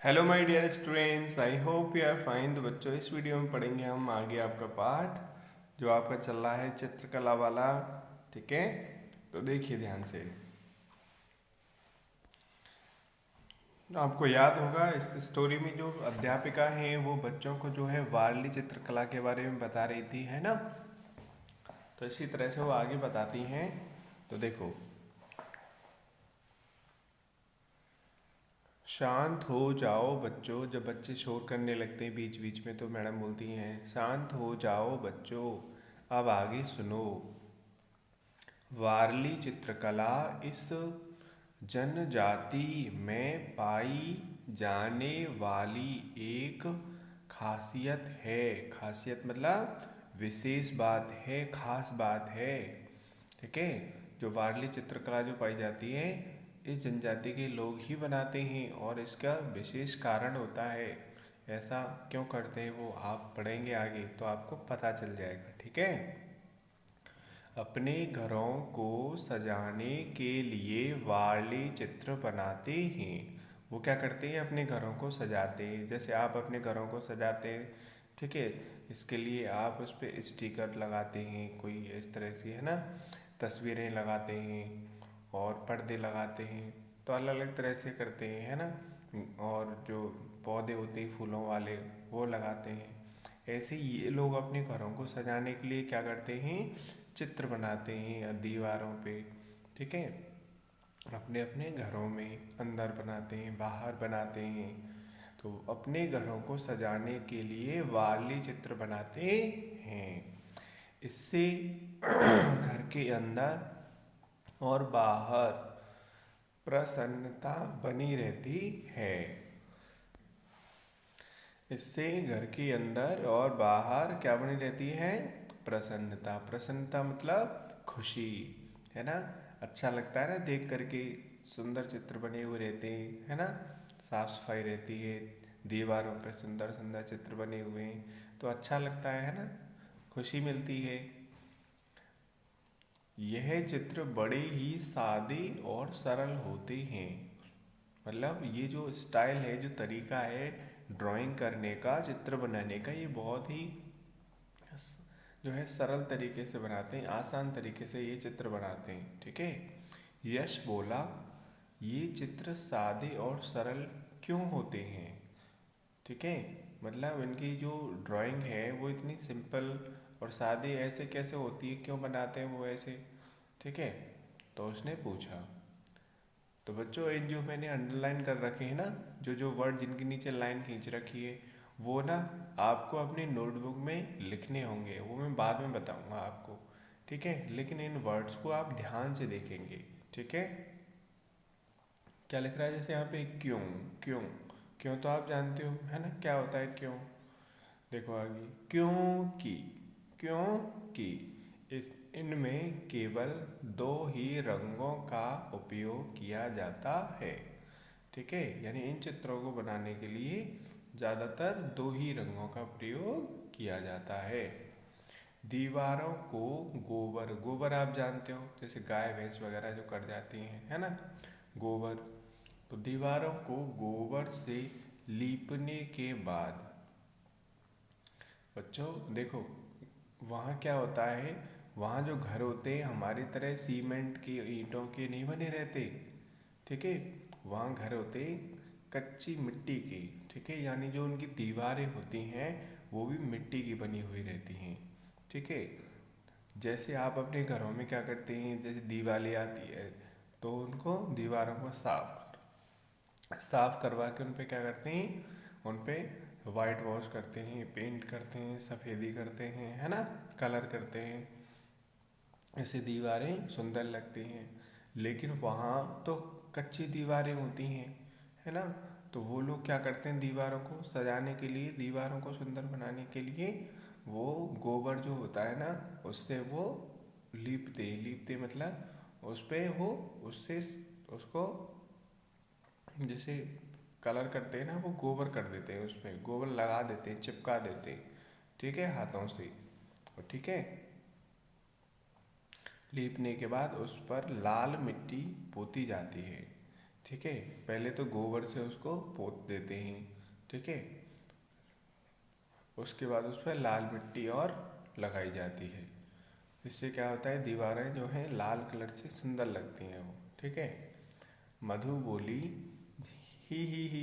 Hello my dear students, I hope you are fine. तो बच्चों, इस वीडियो में पढ़ेंगे हम आगे आपका पाठ जो आपका चल रहा है चित्रकला वाला। ठीक है, तो देखिए ध्यान से। तो आपको याद होगा इस स्टोरी में जो अध्यापिका हैं वो बच्चों को जो है वारली चित्रकला के बारे में बता रही थी, है ना। तो इसी तरह से वो आगे बताती हैं। तो देखो, शांत हो जाओ बच्चों। जब बच्चे शोर करने लगते हैं बीच बीच में तो मैडम बोलती हैं शांत हो जाओ बच्चों, अब आगे सुनो। वारली चित्रकला इस जनजाति में पाई जाने वाली एक खासियत है। खासियत मतलब विशेष बात है, खास बात है। ठीक है, जो वारली चित्रकला जो पाई जाती है इस जनजाति के लोग ही बनाते हैं और इसका विशेष कारण होता है। ऐसा क्यों करते हैं वो आप पढ़ेंगे आगे तो आपको पता चल जाएगा। ठीक है, अपने घरों को सजाने के लिए वारली चित्र बनाते हैं। वो क्या करते हैं, अपने घरों को सजाते हैं। जैसे आप अपने घरों को सजाते हैं, ठीक है, इसके लिए आप उस पर स्टिकर लगाते हैं, कोई इस तरह से, है ना, तस्वीरें लगाते हैं और पर्दे लगाते हैं। तो अलग अलग तरह से करते हैं, है ना। और जो पौधे होते हैं फूलों वाले वो लगाते हैं। ऐसे ही ये लोग अपने घरों को सजाने के लिए क्या करते हैं, चित्र बनाते हैं दीवारों पे। ठीक है, अपने अपने घरों में अंदर बनाते हैं, बाहर बनाते हैं। तो अपने घरों को सजाने के लिए वारली चित्र बनाते हैं। इससे घर के अंदर और बाहर प्रसन्नता बनी रहती है। इससे घर के अंदर और बाहर क्या बनी रहती है, प्रसन्नता। प्रसन्नता मतलब खुशी, है ना। अच्छा लगता है ना देख करके, सुंदर चित्र बने हुए रहते हैं, है ना। साफ सफाई रहती है, दीवारों पे सुंदर सुंदर चित्र बने हुए हैं तो अच्छा लगता है ना, खुशी मिलती है। यह चित्र बड़े ही सादे और सरल होते हैं। मतलब ये जो स्टाइल है, जो तरीका है ड्राइंग करने का, चित्र बनाने का, ये बहुत ही जो है सरल तरीके से बनाते हैं, आसान तरीके से ये चित्र बनाते हैं। ठीक है, यश बोला ये चित्र सादे और सरल क्यों होते हैं। ठीक है, मतलब इनकी जो ड्राइंग है वो इतनी सिंपल और सादी ऐसे कैसे होती है, क्यों बनाते हैं वो ऐसे। ठीक है, तो उसने पूछा। तो बच्चों, इन जो मैंने अंडरलाइन कर रखे हैं ना, जो जो वर्ड जिनके नीचे लाइन खींच रखी है वो ना आपको अपनी नोटबुक में लिखने होंगे, वो मैं बाद में बताऊंगा आपको। ठीक है, लेकिन इन वर्ड्स को आप ध्यान से देखेंगे। ठीक है, क्या लिख रहा है, जैसे यहाँ पे क्यों। क्यों, क्यों तो आप जानते हो, है ना, क्या होता है क्यों। देखो आगे, क्योंकि। क्योंकि इस इनमें केवल दो ही रंगों का उपयोग किया जाता है। ठीक है, यानी इन चित्रों को बनाने के लिए ज़्यादातर दो ही रंगों का प्रयोग किया जाता है। दीवारों को गोबर, गोबर आप जानते हो, जैसे गाय भैंस वगैरह जो कट जाती हैं, है ना, गोबर। तो दीवारों को गोबर से लीपने के बाद बच्चों देखो, वहाँ क्या होता है, वहाँ जो घर होते हैं हमारी तरह सीमेंट की ईंटों के नहीं बने रहते। ठीक है, वहाँ घर होते हैं कच्ची मिट्टी की। ठीक है, यानी जो उनकी दीवारें होती हैं वो भी मिट्टी की बनी हुई रहती हैं। ठीक है, जैसे आप अपने घरों में क्या करते हैं, जैसे दिवाली आती है तो उनको दीवारों को साफ करवा के उन पे क्या करते हैं, उन पे वाइट वॉश करते हैं, पेंट करते हैं, सफ़ेदी करते हैं, है ना, कलर करते हैं। ऐसे दीवारें सुंदर लगती हैं। लेकिन वहाँ तो कच्ची दीवारें होती हैं, है ना। तो वो लोग क्या करते हैं, दीवारों को सजाने के लिए, दीवारों को सुंदर बनाने के लिए वो गोबर जो होता है ना उससे वो लीपते मतलब उस पे वो उससे उसको जैसे कलर करते हैं ना, वो गोबर कर देते हैं, उस पर गोबर लगा देते हैं, चिपका देते हैं। ठीक है, हाथों से। और ठीक है, लीपने के बाद उस पर लाल मिट्टी पोती जाती है। ठीक है, पहले तो गोबर से उसको पोत देते हैं, ठीक है, उसके बाद उस पर लाल मिट्टी और लगाई जाती है। इससे क्या होता है, दीवारें जो हैं लाल कलर से सुंदर लगती हैं वो, ठीक है। मधु बोली, ही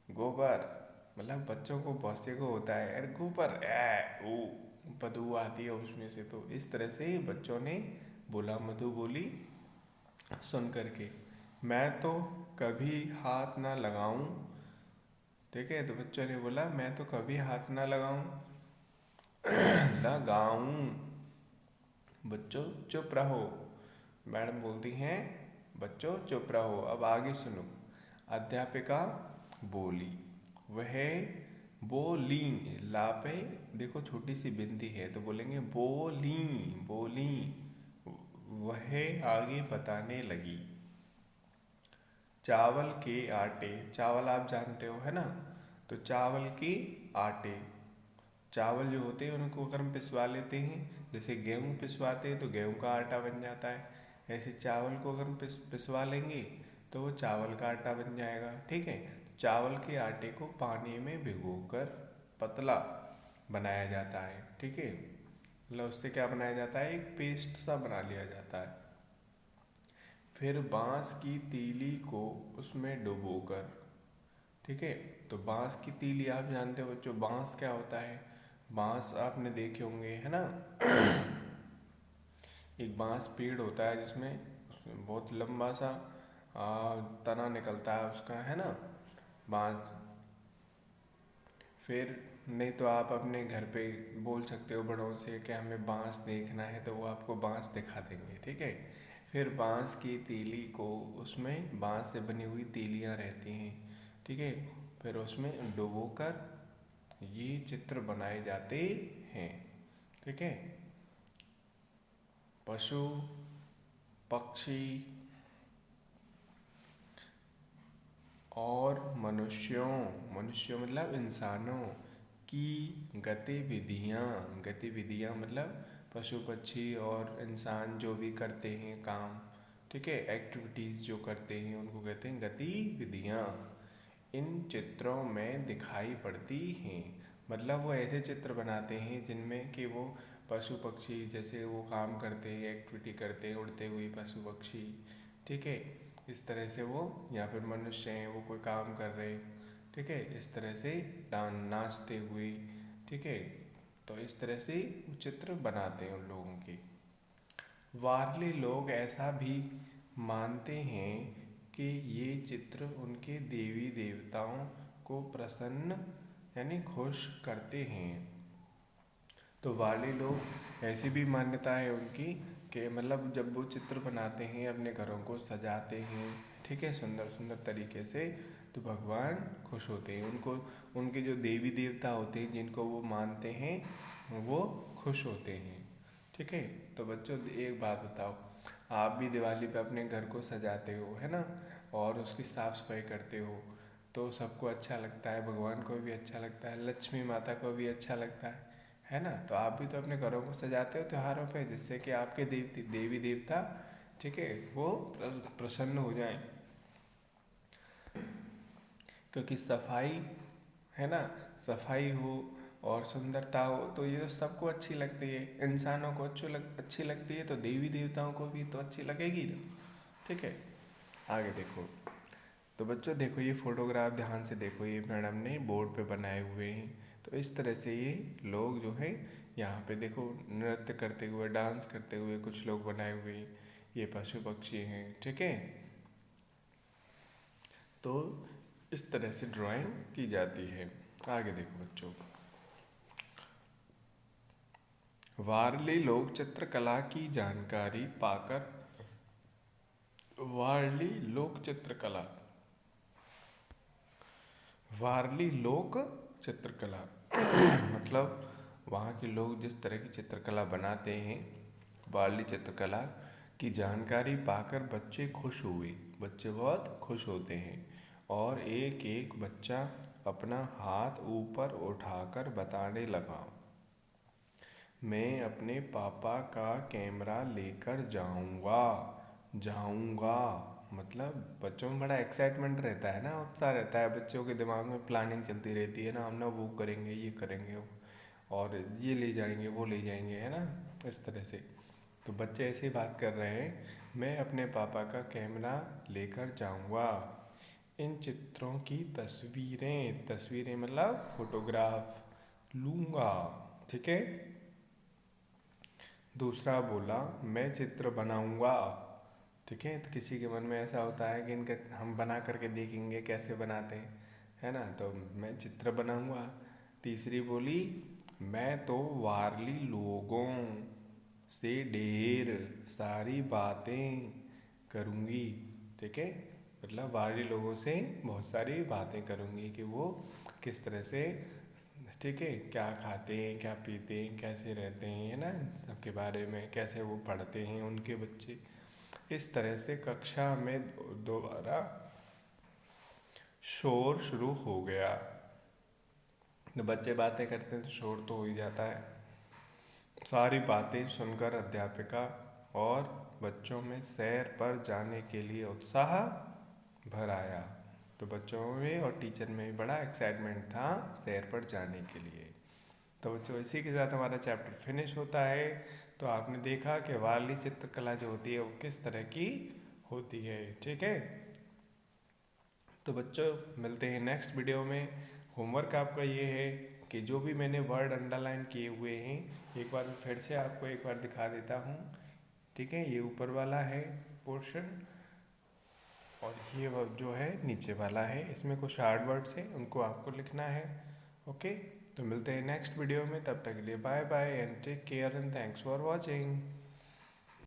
गोबर, मतलब बच्चों को बहुत से को होता है, अरे गोबर ए ओ, बदबू आती है उसमें से, तो इस तरह से बच्चों ने बोला, मधु बोली सुन करके। मैं तो कभी हाथ ना लगाऊं, ठीक है, तो बच्चों ने बोला मैं तो कभी हाथ ना लगाऊं, लगाऊं, बच्चों चुप रहो। मैडम बोलती हैं बच्चों चुप रहो, अब आगे सुनो। अध्यापिका बोली, वह बोली, ला पे देखो छोटी सी बिंदी है तो बोलेंगे बोली, बोली, वह आगे बताने लगी। चावल के आटे, चावल आप जानते हो है ना, तो चावल के आटे, चावल जो होते हैं उनको अगर हम पिसवा लेते हैं, जैसे गेहूँ पिसवाते हैं तो गेहूँ का आटा बन जाता है, ऐसे चावल को अगर हम पिसवा लेंगे तो वो चावल का आटा बन जाएगा, ठीक है। चावल के आटे को पानी में भिगोकर पतला बनाया जाता है, ठीक है, मतलब उससे क्या बनाया जाता है, एक पेस्ट सा बना लिया जाता है। फिर बांस की तीली को उसमें डुबोकर, ठीक है, तो बांस की तीली आप जानते हो बच्चों, बांस क्या होता है, बांस आपने देखे होंगे है ना, एक बांस पेड़ होता है जिसमें उसमें बहुत लंबा सा तना निकलता है उसका, है ना, बांस। फिर नहीं तो आप अपने घर पे बोल सकते हो बड़ों से कि हमें बांस देखना है, तो वो आपको बांस दिखा देंगे, ठीक है। फिर बांस की तीली को, उसमें बांस से बनी हुई तीलियां रहती हैं, ठीक है, फिर उसमें डुबोकर ये चित्र बनाए जाते हैं, ठीक है। पशु पक्षी और मनुष्यों, मनुष्यों मतलब इंसानों की गतिविधियाँ, गतिविधियाँ मतलब पशु पक्षी और इंसान जो भी करते हैं काम, ठीक है, एक्टिविटीज़ जो करते हैं उनको कहते हैं गतिविधियाँ, इन चित्रों में दिखाई पड़ती हैं। मतलब वो ऐसे चित्र बनाते हैं जिनमें कि वो पशु पक्षी जैसे वो काम करते हैं, एक्टिविटी करते हैं, उड़ते हुए पशु पक्षी, ठीक है, इस तरह से वो, या फिर मनुष्य हैं वो कोई काम कर रहे हैं, ठीक है, इस तरह से नाचते हुए, ठीक है, तो इस तरह से वो चित्र बनाते हैं उन लोगों के। वारली लोग ऐसा भी मानते हैं कि ये चित्र उनके देवी देवताओं को प्रसन्न यानी खुश करते हैं। तो वारली लोग ऐसी भी मान्यता है उनकी कि मतलब जब वो चित्र बनाते हैं, अपने घरों को सजाते हैं, ठीक है, सुंदर सुंदर तरीके से, तो भगवान खुश होते हैं, उनको उनके जो देवी देवता होते हैं जिनको वो मानते हैं वो खुश होते हैं, ठीक है। तो बच्चों एक बात बताओ, आप भी दिवाली पे अपने घर को सजाते हो है ना, और उसकी साफ सफाई करते हो, तो सबको अच्छा लगता है, भगवान को भी अच्छा लगता है, लक्ष्मी माता को भी अच्छा लगता है ना। तो आप भी तो अपने घरों को सजाते हो त्योहारों पे, जिससे कि आपके देवी देवता, ठीक है, वो प्रसन्न हो जाएं, क्योंकि सफाई है ना, सफाई हो और सुंदरता हो तो ये तो सबको अच्छी लगती है, इंसानों को अच्छी लगती है, तो देवी देवताओं को भी तो अच्छी लगेगी ना, ठीक है। आगे देखो, तो बच्चों देखो ये फोटोग्राफ ध्यान से देखो, ये मैडम ने बोर्ड पे बनाए हुए हैं, तो इस तरह से ये लोग जो है यहाँ पे देखो नृत्य करते हुए, डांस करते हुए कुछ लोग बनाए हुए हैं, ये पशु पक्षी हैं, ठीक है। तो इस तरह से ड्राइंग की जाती है। आगे देखो बच्चों, वारली लोग चित्रकला की जानकारी पाकर, वारली लोक चित्रकला, वारली लोक चित्रकला मतलब वहाँ के लोग जिस तरह की चित्रकला बनाते हैं, वारली चित्रकला की जानकारी पाकर बच्चे खुश हुए, बच्चे बहुत खुश होते हैं, और एक एक बच्चा अपना हाथ ऊपर उठाकर बताने लगा, मैं अपने पापा का कैमरा लेकर जाऊंगा, जाऊंगा, मतलब बच्चों में बड़ा एक्साइटमेंट रहता है ना, उत्साह रहता है, बच्चों के दिमाग में प्लानिंग चलती रहती है ना, हम ना वो करेंगे, ये करेंगे और ये ले जाएंगे, वो ले जाएंगे, है ना, इस तरह से। तो बच्चे ऐसे ही बात कर रहे हैं, मैं अपने पापा का कैमरा लेकर जाऊंगा, इन चित्रों की तस्वीरें, तस्वीरें मतलब फोटोग्राफ लूंगा, ठीक है। दूसरा बोला, मैं चित्र बनाऊंगा, ठीक है। तो किसी के मन में ऐसा होता है कि इनके हम बना करके देखेंगे कैसे बनाते हैं, है ना, तो मैं चित्र बनाऊंगा। तीसरी बोली, मैं तो वारली लोगों से ढेर सारी बातें करूंगी, ठीक है। मतलब वारली लोगों से बहुत सारी बातें करूंगी कि वो किस तरह से, ठीक है, क्या खाते हैं, क्या पीते हैं, कैसे रहते हैं, है ना, इन सब के बारे में, कैसे वो पढ़ते हैं उनके बच्चे। इस तरह से कक्षा में दोबारा शोर शुरू हो गया। तो बच्चे बातें करते हैं तो शोर तो हो ही जाता है। सारी बातें सुनकर अध्यापिका और बच्चों में सैर पर जाने के लिए उत्साह भर आया। तो बच्चों में और टीचर में भी बड़ा एक्साइटमेंट था सैर पर जाने के लिए। तो बच्चों, इसी के साथ हमारा चैप्टर फिनिश होता है। तो आपने देखा कि वारली चित्रकला जो होती है वो किस तरह की होती है, ठीक है। तो बच्चों, मिलते हैं नेक्स्ट वीडियो में। होमवर्क आपका ये है कि जो भी मैंने वर्ड अंडरलाइन किए हुए हैं, एक बार फिर से आपको एक बार दिखा देता हूँ, ठीक है। ये ऊपर वाला है पोर्शन और ये जो है नीचे वाला है, इसमें कुछ हार्ड वर्ड्स हैं, उनको आपको लिखना है, ओके। तो मिलते हैं नेक्स्ट वीडियो में, तब तक के लिए bye bye and take care and thanks for watching.